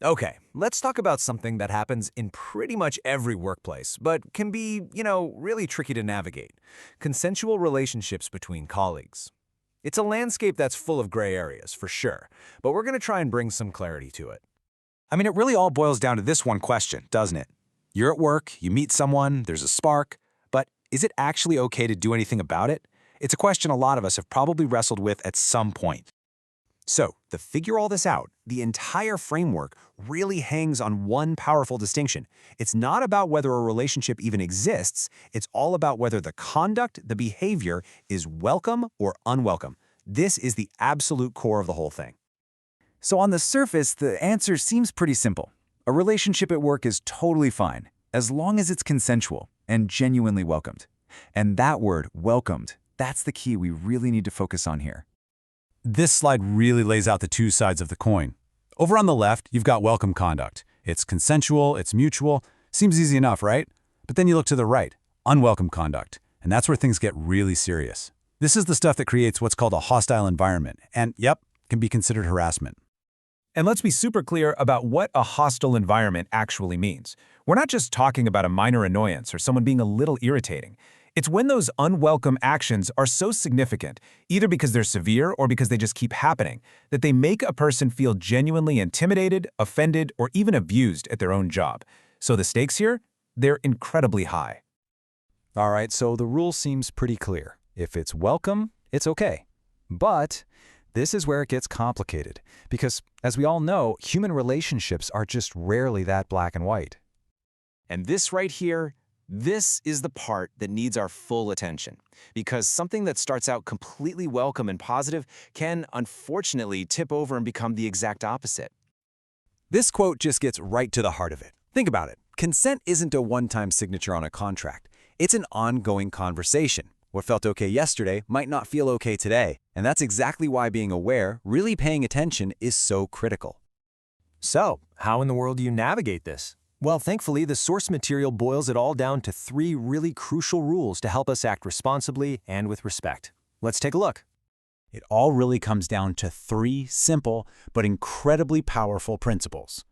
Okay, let's talk about something that happens in pretty much every workplace, but can be, really tricky to navigate. Consensual relationships between colleagues. It's a landscape that's full of gray areas, for sure, but we're going to try and bring some clarity to it. I mean, it really all boils down to this one question, doesn't it? You're at work, you meet someone, there's a spark, but is it actually okay to do anything about it? It's a question a lot of us have probably wrestled with at some point. So, to figure all this out, the entire framework really hangs on one powerful distinction. It's not about whether a relationship even exists, it's all about whether the conduct, the behavior, is welcome or unwelcome. This is the absolute core of the whole thing. So on the surface, the answer seems pretty simple. A relationship at work is totally fine, as long as it's consensual and genuinely welcomed. And that word, welcomed, that's the key we really need to focus on here. This slide really lays out the two sides of the coin. Over on the left, you've got welcome conduct. It's consensual, it's mutual. Seems easy enough, right? But then you look to the right, unwelcome conduct, and that's where things get really serious. This is the stuff that creates what's called a hostile environment, and yep, can be considered harassment. And let's be super clear about what a hostile environment actually means. We're not just talking about a minor annoyance or someone being a little irritating. It's when those unwelcome actions are so significant, either because they're severe or because they just keep happening, that they make a person feel genuinely intimidated, offended, or even abused at their own job. So the stakes here, they're incredibly high. All right, so the rule seems pretty clear. If it's welcome, it's okay. But this is where it gets complicated, because as we all know, human relationships are just rarely that black and white. And this right here, this is the part that needs our full attention, because something that starts out completely welcome and positive can, unfortunately, tip over and become the exact opposite. This quote just gets right to the heart of it. Think about it. Consent isn't a one-time signature on a contract. It's an ongoing conversation. What felt okay yesterday might not feel okay today, and that's exactly why being aware, really paying attention, is so critical. So, how in the world do you navigate this? Well, thankfully, the source material boils it all down to 3 really crucial rules to help us act responsibly and with respect. Let's take a look. It all really comes down to 3 simple but incredibly powerful principles.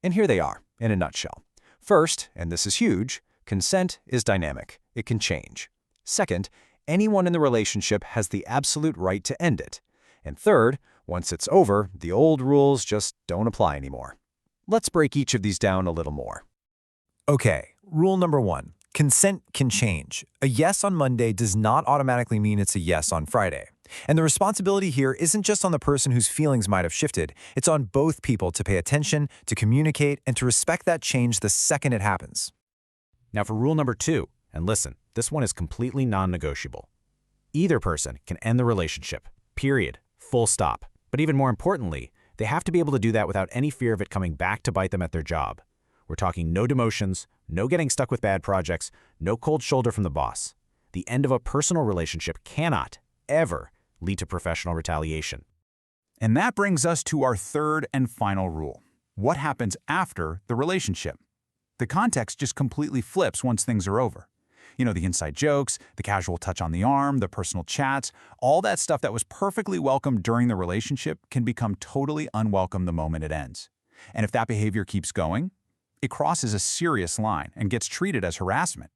And here they are, in a nutshell. First, and this is huge, consent is dynamic. It can change. Second, anyone in the relationship has the absolute right to end it. And third, once it's over, the old rules just don't apply anymore. Let's break each of these down a little more. Okay, rule number 1. Consent can change. A yes on Monday does not automatically mean it's a yes on Friday. And the responsibility here isn't just on the person whose feelings might have shifted. It's on both people to pay attention, to communicate, and to respect that change the second it happens. Now for rule number 2, and listen, this one is completely non-negotiable. Either person can end the relationship, period, full stop. But even more importantly, they have to be able to do that without any fear of it coming back to bite them at their job. We're talking no demotions, no getting stuck with bad projects, no cold shoulder from the boss. The end of a personal relationship cannot, ever, lead to professional retaliation. And that brings us to our third and final rule. What happens after the relationship? The context just completely flips once things are over. You know, the inside jokes, the casual touch on the arm, the personal chats, all that stuff that was perfectly welcome during the relationship can become totally unwelcome the moment it ends. And if that behavior keeps going, it crosses a serious line and gets treated as harassment.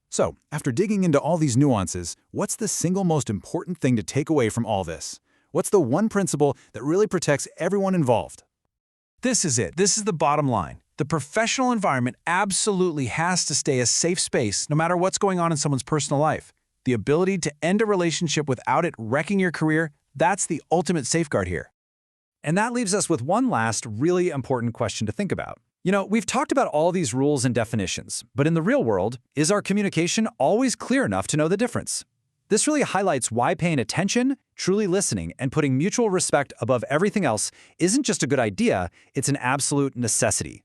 So, after digging into all these nuances, what's the single most important thing to take away from all this? What's the one principle that really protects everyone involved? This is it. This is the bottom line. The professional environment absolutely has to stay a safe space no matter what's going on in someone's personal life. The ability to end a relationship without it wrecking your career, that's the ultimate safeguard here. And that leaves us with one last really important question to think about. You know, we've talked about all these rules and definitions, but in the real world, is our communication always clear enough to know the difference? This really highlights why paying attention, truly listening, and putting mutual respect above everything else isn't just a good idea, it's an absolute necessity.